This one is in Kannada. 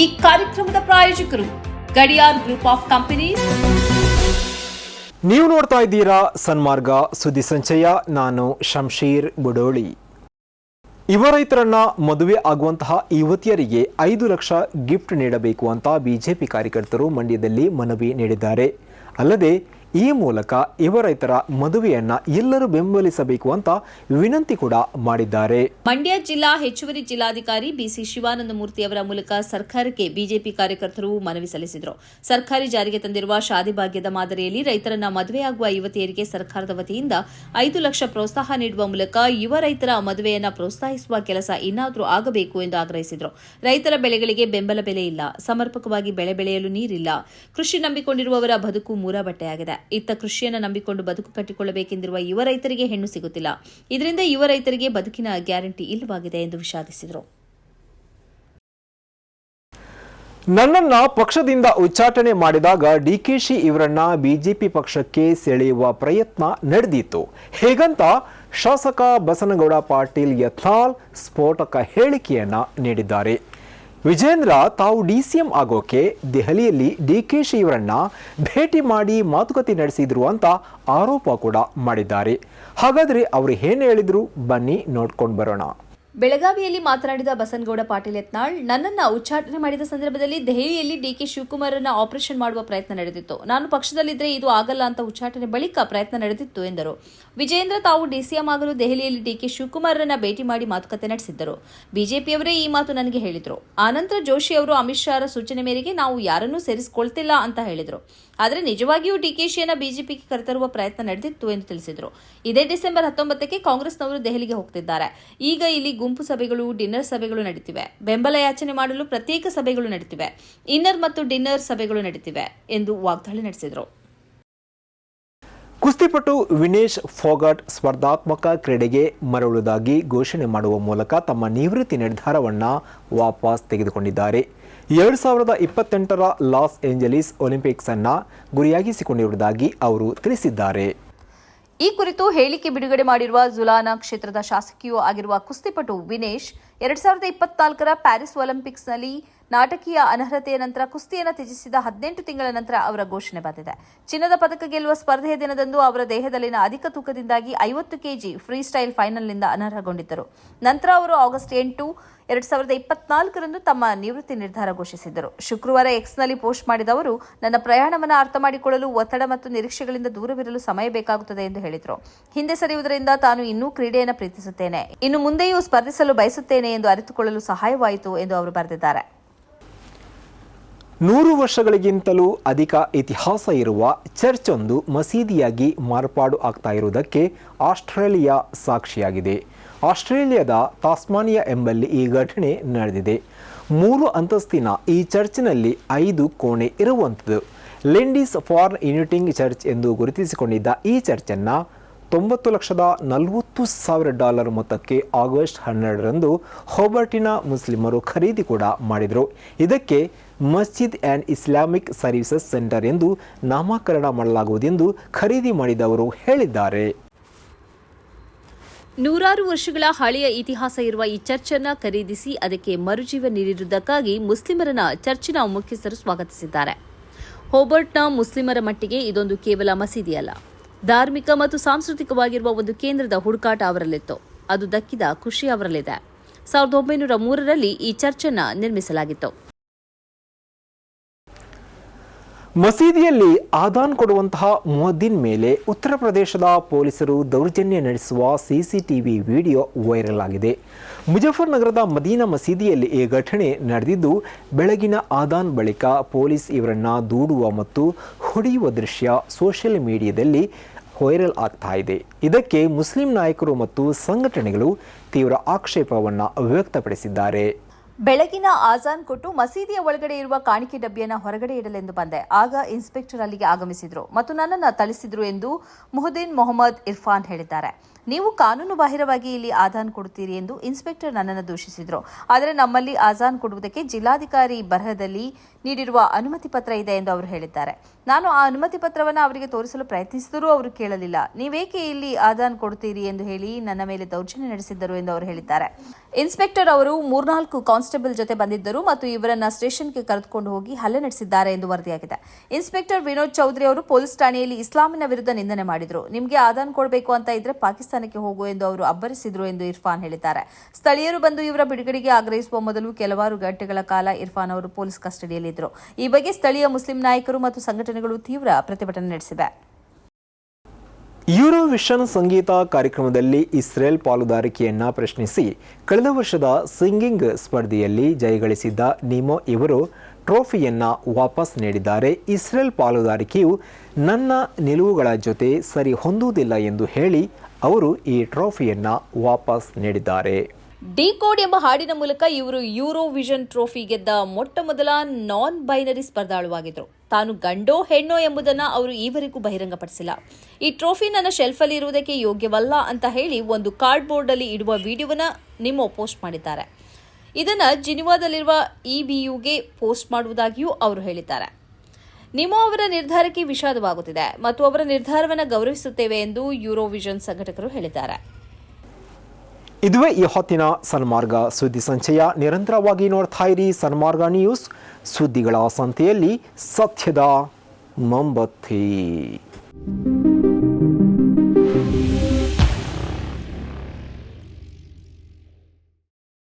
ಈ ಕಾರ್ಯಕ್ರಮದ ಪ್ರಾಯೋಜಕರು ಗಡಿಯಾರ್ ಗ್ರೂಪ್ ಆಫ್ ಕಂಪನೀಸ್. ನೀವು ನೋಡ್ತಾ ಇದ್ದೀರಾ ಸನ್ಮಾರ್ಗ ಸುದ್ದಿ ಸಂಚಯ. ನಾನು ಶಂಶೀರ್ ಬುಡೋಳಿ. ಯುವ ರೈತರನ್ನ ಮದುವೆ ಆಗುವಂತಹ ಯುವತಿಯರಿಗೆ 5 ಲಕ್ಷ ಗಿಫ್ಟ್ ನೀಡಬೇಕು ಅಂತ ಬಿಜೆಪಿ ಕಾರ್ಯಕರ್ತರು ಮಂಡ್ಯದಲ್ಲಿ ಮನವಿ ನೀಡಿದ್ದಾರೆ. ಅಲ್ಲದೆ ಈ ಮೂಲಕ ಯುವ ರೈತರ ಮದುವೆಯನ್ನ ಎಲ್ಲರೂ ಬೆಂಬಲಿಸಬೇಕು ಅಂತ ವಿನಂತಿ ಕೂಡ ಮಾಡಿದ್ದಾರೆ. ಮಂಡ್ಯ ಜಿಲ್ಲಾ ಹೆಚ್ಚುವರಿ ಜಿಲ್ಲಾಧಿಕಾರಿ ಬಿಸಿ ಶಿವಾನಂದಮೂರ್ತಿ ಅವರ ಮೂಲಕ ಸರ್ಕಾರಕ್ಕೆ ಬಿಜೆಪಿ ಕಾರ್ಯಕರ್ತರು ಮನವಿ ಸಲ್ಲಿಸಿದರು. ಸರ್ಕಾರಿ ಜಾರಿಗೆ ತಂದಿರುವ ಶಾದಿ ಭಾಗ್ಯದ ಮಾದರಿಯಲ್ಲಿ ರೈತರನ್ನ ಮದುವೆಯಾಗುವ ಯುವತಿಯರಿಗೆ ಸರ್ಕಾರದ ವತಿಯಿಂದ 5 ಲಕ್ಷ ಪ್ರೋತ್ಸಾಹ ನೀಡುವ ಮೂಲಕ ಯುವ ರೈತರ ಮದುವೆಯನ್ನ ಪ್ರೋತ್ಸಾಹಿಸುವ ಕೆಲಸ ಇನ್ನಾದರೂ ಆಗಬೇಕು ಎಂದು ಆಗ್ರಹಿಸಿದರು. ರೈತರ ಬೆಳೆಗಳಿಗೆ ಬೆಂಬಲ ಬೆಲೆ ಇಲ್ಲ, ಸಮರ್ಪಕವಾಗಿ ಬೆಳೆ ಬೆಳೆಯಲು ನೀರಿಲ್ಲ, ಕೃಷಿ ನಂಬಿಕೊಂಡಿರುವವರ ಬದುಕು ಮೂರಬಟ್ಟೆಯಾಗಿದೆ. ಇತ್ತ ಕೃಷಿಯನ್ನು ನಂಬಿಕೊಂಡು ಬದುಕು ಕಟ್ಟಿಕೊಳ್ಳಬೇಕೆಂದಿರುವ ಯುವ ರೈತರಿಗೆ ಹೆಣ್ಣು ಸಿಗುತ್ತಿಲ್ಲ. ಇದರಿಂದ ಯುವ ರೈತರಿಗೆ ಬದುಕಿನ ಗ್ಯಾರಂಟಿ ಇಲ್ಲವಾಗಿದೆ ಎಂದು ವಿಷಾದಿಸಿದರು. ನನ್ನನ್ನ ಪಕ್ಷದಿಂದ ಉಚ್ಚಾಟನೆ ಮಾಡಿದಾಗ ಡಿಕೆಶಿ ಇವರನ್ನ ಬಿಜೆಪಿ ಪಕ್ಷಕ್ಕೆ ಸೆಳೆಯುವ ಪ್ರಯತ್ನ ನಡೆದಿತ್ತು. ಹೇಗಂತ ಶಾಸಕ ಬಸನಗೌಡ ಪಾಟೀಲ್ ಯತ್ನಾಳ್ ಸ್ಫೋಟಕ ಹೇಳಿಕೆಯನ್ನ ನೀಡಿದ್ದಾರೆ. ವಿಜೇಂದ್ರ ತಾವು ಡಿಸಿಎಂ ಆಗೋಕೆ ದೆಹಲಿಯಲ್ಲಿ ಡಿಕೆಶಿ ಇವರನ್ನ ಭೇಟಿ ಮಾಡಿ ಮಾತುಕತೆ ನಡೆಸಿದ್ರು ಅಂತ ಆರೋಪ ಕೂಡ ಮಾಡಿದ್ದಾರೆ. ಹಾಗಾದ್ರೆ ಅವರು ಏನು ಹೇಳಿದ್ರು ಬನ್ನಿ ನೋಡ್ಕೊಂಡು ಬರೋಣ. ಬೆಳಗಾವಿಯಲ್ಲಿ ಮಾತನಾಡಿದ ಬಸನಗೌಡ ಪಾಟೀಲ್ ಯತ್ನಾಳ್, ನನ್ನನ್ನು ಉಚ್ಚಾಟನೆ ಮಾಡಿದ ಸಂದರ್ಭದಲ್ಲಿ ದೆಹಲಿಯಲ್ಲಿ ಡಿಕೆ ಶಿವಕುಮಾರನ್ನ ಆಪರೇಷನ್ ಮಾಡುವ ಪ್ರಯತ್ನ ನಡೆದಿತ್ತು. ನಾನು ಪಕ್ಷದಲ್ಲಿದ್ದರೆ ಇದು ಆಗಲ್ಲ ಅಂತ ಉಚ್ಚಾಟನೆ ಬಳಿಕ ಪ್ರಯತ್ನ ನಡೆದಿತ್ತು ಎಂದರು. ವಿಜೇಂದ್ರ ತಾವು ಡಿಸಿಎಂ ಆಗಲು ದೆಹಲಿಯಲ್ಲಿ ಡಿಕೆ ಶಿವಕುಮಾರನ್ನ ಭೇಟಿ ಮಾಡಿ ಮಾತುಕತೆ ನಡೆಸಿದ್ದರು. ಬಿಜೆಪಿಯವರೇ ಈ ಮಾತು ನನಗೆ ಹೇಳಿದ್ರು. ಆನಂತರ ಜೋಶಿ ಅವರು ಅಮಿತ್ ಶಾ ಸೂಚನೆ ಮೇರೆಗೆ ನಾವು ಯಾರನ್ನೂ ಸೇರಿಸಿಕೊಳ್ತಿಲ್ಲ ಅಂತ ಹೇಳಿದ್ರು. ಆದರೆ ನಿಜವಾಗಿಯೂ ಡಿಕೆಶಿಯನ್ನ ಬಿಜೆಪಿಗೆ ಕರೆತರುವ ಪ್ರಯತ್ನ ನಡೆದಿತ್ತು ಎಂದು ತಿಳಿಸಿದರು. ಇದೇ ಡಿಸೆಂಬರ್ 19ಕ್ಕೆ ಕಾಂಗ್ರೆಸ್ನವರು ದೆಹಲಿಗೆ ಹೋಗ್ತಿದ್ದಾರೆ. ಈಗ ಇಲ್ಲಿ ಗುಂಪು ಸಭೆಗಳು, ಡಿನ್ನರ್ ಸಭೆಗಳು ನಡೀತಿವೆ. ಬೆಂಬಲ ಯಾಚನೆ ಮಾಡಲು ಪ್ರತ್ಯೇಕ ಸಭೆಗಳು ನಡೀತಿವೆ. ಇನ್ನರ್ ಮತ್ತು ಡಿನ್ನರ್ ಸಭೆಗಳು ನಡೀತಿವೆ ಎಂದು ವಾಗ್ದಾಳಿ ನಡೆಸಿದರು. ಕುಸ್ತಿಪಟು ವಿನೇಶ್ ಫೋಗಟ್ ಸ್ಪರ್ಧಾತ್ಮಕ ಕ್ರೀಡೆಗೆ ಮರಳುವುದಾಗಿ ಘೋಷಣೆ ಮಾಡುವ ಮೂಲಕ ತಮ್ಮ ನಿವೃತ್ತಿ ನಿರ್ಧಾರವನ್ನು ವಾಪಸ್ ತೆಗೆದುಕೊಂಡಿದ್ದಾರೆ. 2028ರ ಲಾಸ್ ಏಂಜಲೀಸ್ ಒಲಿಂಪಿಕ್ಸ್ ಅನ್ನ ಗುರಿಯಾಗಿಸಿಕೊಂಡಿರುವುದಾಗಿ ಅವರು ತಿಳಿಸಿದ್ದಾರೆ. ಈ ಕುರಿತು ಹೇಳಿಕೆ ಬಿಡುಗಡೆ ಮಾಡಿರುವ ಜುಲಾನಾ ಕ್ಷೇತ್ರದ ಶಾಸಕಿಯೂ ಆಗಿರುವ ಕುಸ್ತಿಪಟು ವಿನೇಶ್ 2024ರ ಪ್ಯಾರಿಸ್ ಒಲಿಂಪಿಕ್ಸ್ನಲ್ಲಿ ನಾಟಕೀಯ ಅನರ್ಹತೆಯ ನಂತರ ಕುಸ್ತಿಯನ್ನು ತ್ಯಜಿಸಿದ 18 ತಿಂಗಳ ನಂತರ ಅವರ ಘೋಷಣೆ ಬಂದಿದೆ. ಚಿನ್ನದ ಪದಕ ಗೆಲ್ಲುವ ಸ್ಪರ್ಧೆಯ ದಿನದಂದು ಅವರ ದೇಹದಲ್ಲಿನ ಅಧಿಕ ತೂಕದಿಂದಾಗಿ 50 ಕೆಜಿ ಫ್ರೀ ಸ್ಟೈಲ್ ಫೈನಲ್ನಿಂದ ಅನರ್ಹಗೊಂಡಿದ್ದರು. ನಂತರ ಅವರು ಆಗಸ್ಟ್ 8, 2024ರಂದು ತಮ್ಮ ನಿವೃತ್ತಿ ನಿರ್ಧಾರ ಘೋಷಿಸಿದ್ದರು. ಶುಕ್ರವಾರ ಎಕ್ಸ್ನಲ್ಲಿ ಪೋಸ್ಟ್ ಮಾಡಿದ ಅವರು, ನನ್ನ ಪ್ರಯಾಣವನ್ನು ಅರ್ಥ ಮಾಡಿಕೊಳ್ಳಲು ಒತ್ತಡ ಮತ್ತು ನಿರೀಕ್ಷೆಗಳಿಂದ ದೂರವಿರಲು ಸಮಯ ಬೇಕಾಗುತ್ತದೆ ಎಂದು ಹೇಳಿದರು. ಹಿಂದೆ ಸರಿಯುವುದರಿಂದ ತಾನು ಇನ್ನೂ ಕ್ರೀಡೆಯನ್ನು ಪ್ರೀತಿಸುತ್ತೇನೆ, ಇನ್ನು ಮುಂದೆಯೂ ಸ್ಪರ್ಧಿಸಲು ಬಯಸುತ್ತೇನೆ ಎಂದು ಅರಿತುಕೊಳ್ಳಲು ಸಹಾಯವಾಯಿತು ಎಂದು ಅವರು ಬರೆದಿದ್ದಾರೆ. 100 ವರ್ಷಗಳಿಗಿಂತಲೂ ಅಧಿಕ ಇತಿಹಾಸ ಇರುವ ಚರ್ಚ್ ಒಂದು ಮಸೀದಿಯಾಗಿ ಮಾರ್ಪಾಡು ಆಗ್ತಾ ಇರುವುದಕ್ಕೆ ಆಸ್ಟ್ರೇಲಿಯಾ ಸಾಕ್ಷಿಯಾಗಿದೆ. ಆಸ್ಟ್ರೇಲಿಯಾದ ತಾಸ್ಮಾನಿಯಾ ಎಂಬಲ್ಲಿ ಈ ಘಟನೆ ನಡೆದಿದೆ. 3 ಅಂತಸ್ತಿನ ಈ ಚರ್ಚ್ನಲ್ಲಿ 5 ಕೋಣೆ ಇರುವಂಥದ್ದು. ಲೆಂಡಿಸ್ ಫಾರ್ ಯುನಿಟಿಂಗ್ ಚರ್ಚ್ ಎಂದು ಗುರುತಿಸಿಕೊಂಡಿದ್ದ ಈ ಚರ್ಚನ್ನು $90,40,000 ಮೊತ್ತಕ್ಕೆ ಆಗಸ್ಟ್ 12ರಂದು ಹೋಬರ್ಟಿನ ಮುಸ್ಲಿಮರು ಖರೀದಿ ಕೂಡ ಮಾಡಿದರು. ಇದಕ್ಕೆ ಮಸ್ಜಿದ್ ಆ್ಯಂಡ್ ಇಸ್ಲಾಮಿಕ್ ಸರ್ವಿಸಸ್ ಸೆಂಟರ್ ಎಂದು ನಾಮಕರಣ ಮಾಡಲಾಗುವುದೆಂದು ಖರೀದಿ ಮಾಡಿದವರು ಹೇಳಿದ್ದಾರೆ. 100 ವರ್ಷಗಳ ಹಳೆಯ ಇತಿಹಾಸ ಇರುವ ಈ ಚರ್ಚನ್ನು ಖರೀದಿಸಿ ಅದಕ್ಕೆ ಮರುಜೀವ ನೀಡಿರುವುದಕ್ಕಾಗಿ ಮುಸ್ಲಿಮರನ್ನ ಚರ್ಚಿನ ಮುಖ್ಯಸ್ಥರು ಸ್ವಾಗತಿಸಿದ್ದಾರೆ. ಹೋಬರ್ಟ್ನ ಮುಸ್ಲಿಮರ ಮಟ್ಟಿಗೆ ಇದೊಂದು ಕೇವಲ ಮಸೀದಿಯಲ್ಲ, ಧಾರ್ಮಿಕ ಮತ್ತು ಸಾಂಸ್ಕೃತಿಕವಾಗಿರುವ ಒಂದು ಕೇಂದ್ರದ ಹುಡುಕಾಟ ಅವರಲ್ಲಿತ್ತು. ಅದು ದಕ್ಕಿದ ಖುಷಿ ಅವರಲ್ಲಿದೆ. 1903ರಲ್ಲಿ ಈ ಚರ್ಚನ್ನು ನಿರ್ಮಿಸಲಾಗಿತ್ತು. ಮಸೀದಿಯಲ್ಲಿ ಆದಾನ್ ಕೊಡುವಂತಹ ಮುಅದ್ದಿನ್ ಮೇಲೆ ಉತ್ತರ ಪ್ರದೇಶದ ಪೊಲೀಸರು ದೌರ್ಜನ್ಯ ನಡೆಸುವ ಸಿಸಿಟಿವಿ ವಿಡಿಯೋ ವೈರಲ್ ಆಗಿದೆ. ಮುಜಫರ್ನಗರದ ಮದೀನಾ ಮಸೀದಿಯಲ್ಲಿ ಈ ಘಟನೆ ನಡೆದಿದ್ದು, ಬೆಳಗಿನ ಆದಾನ್ ಬಳಿಕ ಪೊಲೀಸ್ ಇವರನ್ನ ದೂಡುವ ಮತ್ತು ಹೊಡೆಯುವ ದೃಶ್ಯ ಸೋಷಿಯಲ್ ಮೀಡಿಯಾದಲ್ಲಿ ವೈರಲ್ ಆಗ್ತಾ ಇದೆ. ಇದಕ್ಕೆ ಮುಸ್ಲಿಂ ನಾಯಕರು ಮತ್ತು ಸಂಘಟನೆಗಳು ತೀವ್ರ ಆಕ್ಷೇಪವನ್ನು ವ್ಯಕ್ತಪಡಿಸಿದ್ದಾರೆ. ಬೆಳಗಿನ ಆಜಾನ್ ಕೊಟ್ಟು ಮಸೀದಿಯ ಒಳಗಡೆ ಇರುವ ಕಾಣಿಕೆ ಡಬ್ಬಿಯನ್ನು ಹೊರಗಡೆ ಇಡಲೆಂದು ಬಂದೆ. ಆಗ ಇನ್ಸ್ಪೆಕ್ಟರ್ ಅಲ್ಲಿಗೆ ಆಗಮಿಸಿದ್ರು ಮತ್ತು ನನ್ನನ್ನು ಥಳಿಸಿದ್ರು ಎಂದು ಮುಹದ್ದೀನ್ ಮೊಹಮ್ಮದ್ ಇರ್ಫಾನ್ ಹೇಳಿದ್ದಾರೆ. ನೀವು ಕಾನೂನು ಬಾಹಿರವಾಗಿ ಇಲ್ಲಿ ಆದಾನ್ ಕೊಡುತ್ತೀರಿ ಎಂದು ಇನ್ಸ್ಪೆಕ್ಟರ್ ನನ್ನನ್ನು ದೂಷಿಸಿದರು. ಆದರೆ ನಮ್ಮಲ್ಲಿ ಆಜಾನ್ ಕೊಡುವುದಕ್ಕೆ ಜಿಲ್ಲಾಧಿಕಾರಿ ಬರಹದಲ್ಲಿ ನೀಡಿರುವ ಅನುಮತಿ ಪತ್ರ ಇದೆ ಎಂದು ಅವರು ಹೇಳಿದ್ದಾರೆ. ನಾನು ಆ ಅನುಮತಿ ಪತ್ರವನ್ನು ಅವರಿಗೆ ತೋರಿಸಲು ಪ್ರಯತ್ನಿಸಿದರೂ ಅವರು ಕೇಳಲಿಲ್ಲ. ನೀವೇಕೆ ಇಲ್ಲಿ ಆದಾನ್ ಕೊಡುತ್ತೀರಿ ಎಂದು ಹೇಳಿ ನನ್ನ ಮೇಲೆ ದೌರ್ಜನ್ಯ ನಡೆಸಿದ್ದರು ಎಂದು ಅವರು ಹೇಳಿದ್ದಾರೆ. ಇನ್ಸ್ಪೆಕ್ಟರ್ ಅವರು 3-4 ಕಾನ್ಸ್ಟೇಬಲ್ ಜೊತೆ ಬಂದಿದ್ದರು ಮತ್ತು ಇವರನ್ನ ಸ್ಟೇಷನ್ಗೆ ಕರೆದುಕೊಂಡು ಹೋಗಿ ಹಲ್ಲೆ ನಡೆಸಿದ್ದಾರೆ ಎಂದು ವರದಿಯಾಗಿದೆ. ಇನ್ಸ್ಪೆಕ್ಟರ್ ವಿನೋದ್ ಚೌಧರಿ ಅವರು ಪೊಲೀಸ್ ಠಾಣೆಯಲ್ಲಿ ಇಸ್ಲಾಮಿನ ವಿರುದ್ಧ ನಿಂದನೆ ಮಾಡಿದರು. ನಿಮಗೆ ಆದಾನ್ ಕೊಡಬೇಕು ಅಂತ ಇದ್ರೆ ಪಾಕಿಸ್ತಾನಕ್ಕೆ ಹೋಗು ಎಂದು ಅವರು ಅಬ್ಬರಿಸಿದ್ರು ಎಂದು ಇರ್ಫಾನ್ ಹೇಳಿದ್ದಾರೆ. ಸ್ಥಳೀಯರು ಬಂದು ಇವರ ಬಿಡುಗಡೆಗೆ ಆಗ್ರಹಿಸುವ ಮೊದಲು ಕೆಲವಾರು ಗಂಟೆಗಳ ಕಾಲ ಇರ್ಫಾನ್ ಅವರು ಪೊಲೀಸ್ ಕಸ್ಟಡಿಯಲ್ಲಿದ್ದರು. ಈ ಬಗ್ಗೆ ಸ್ಥಳೀಯ ಮುಸ್ಲಿಂ ನಾಯಕರು ಮತ್ತು ಸಂಘಟನೆಗಳು ತೀವ್ರ ಪ್ರತಿಭಟನೆ ನಡೆಸಿವೆ. ಯೂರೋವಿಷನ್ ಸಂಗೀತ ಕಾರ್ಯಕ್ರಮದಲ್ಲಿ ಇಸ್ರೇಲ್ ಪಾಲುದಾರಿಕೆಯನ್ನ ಪ್ರಶ್ನಿಸಿ ಕಳೆದ ವರ್ಷದ ಸಿಂಗಿಂಗ್ ಸ್ಪರ್ಧೆಯಲ್ಲಿ ಜಯಗಳಿಸಿದ್ದ ನಿಮೋ ಇವರು ಟ್ರೋಫಿಯನ್ನ ವಾಪಸ್ ನೀಡಿದ್ದಾರೆ. ಇಸ್ರೇಲ್ ಪಾಲುದಾರಿಕೆಯು ನನ್ನ ನಿಲುವುಗಳ ಜೊತೆ ಸರಿ ಹೊಂದುವುದಿಲ್ಲ ಎಂದು ಹೇಳಿ ಅವರು ಈ ಟ್ರೋಫಿಯನ್ನ ವಾಪಸ್ ನೀಡಿದ್ದಾರೆ. ಡಿ ಕೋಡ್ ಎಂಬ ಹಾಡಿನ ಮೂಲಕ ಇವರು ಯೂರೋವಿಷನ್ ಟ್ರೋಫಿ ಗೆದ್ದ ಮೊಟ್ಟ ಮೊದಲ ನಾನ್ ಬೈನರಿ ಸ್ಪರ್ಧಾಳುವಾಗಿದ್ರು. ತಾನು ಗಂಡೋ ಹೆಣ್ಣೋ ಎಂಬುದನ್ನು ಅವರು ಈವರೆಗೂ ಬಹಿರಂಗಪಡಿಸಿಲ್ಲ. ಈ ಟ್ರೋಫಿ ನನ್ನ ಶೆಲ್ಫಲ್ಲಿ ಇರುವುದಕ್ಕೆ ಯೋಗ್ಯವಲ್ಲ ಅಂತ ಹೇಳಿ ಒಂದು ಕಾರ್ಡ್ಬೋರ್ಡ್ ಅಲ್ಲಿ ಇಡುವ ವಿಡಿಯೋವನ್ನ ನಿಮೋ ಪೋಸ್ಟ್ ಮಾಡಿದ್ದಾರೆ. ಇದನ್ನ ಜಿನಿವಾದಲ್ಲಿರುವ EBUಗೆ ಪೋಸ್ಟ್ ಮಾಡುವುದಾಗಿಯೂ ಅವರು ಹೇಳಿದ್ದಾರೆ. ನಿಮೋ ಅವರ ನಿರ್ಧಾರಕ್ಕೆ ವಿಷಾದವಾಗುತ್ತಿದೆ ಮತ್ತು ಅವರ ನಿರ್ಧಾರವನ್ನು ಗೌರವಿಸುತ್ತೇವೆ ಎಂದು ಯೂರೋವಿಷನ್ ಸಂಘಟಕರು ಹೇಳಿದ್ದಾರೆ. ಇದುವೇ ಈ ಹೊತ್ತಿನ ಸನ್ಮಾರ್ಗ ಸುದ್ದಿ ಸಂಚಯ. ನಿರಂತರವಾಗಿ ನೋಡ್ತಾ ಇರಿ ಸನ್ಮಾರ್ಗ ನ್ಯೂಸ್. ಸುದ್ದಿಗಳ ಸಂತೆಯಲ್ಲಿ ಸತ್ಯದ ಮೊಂಬತ್ತಿ.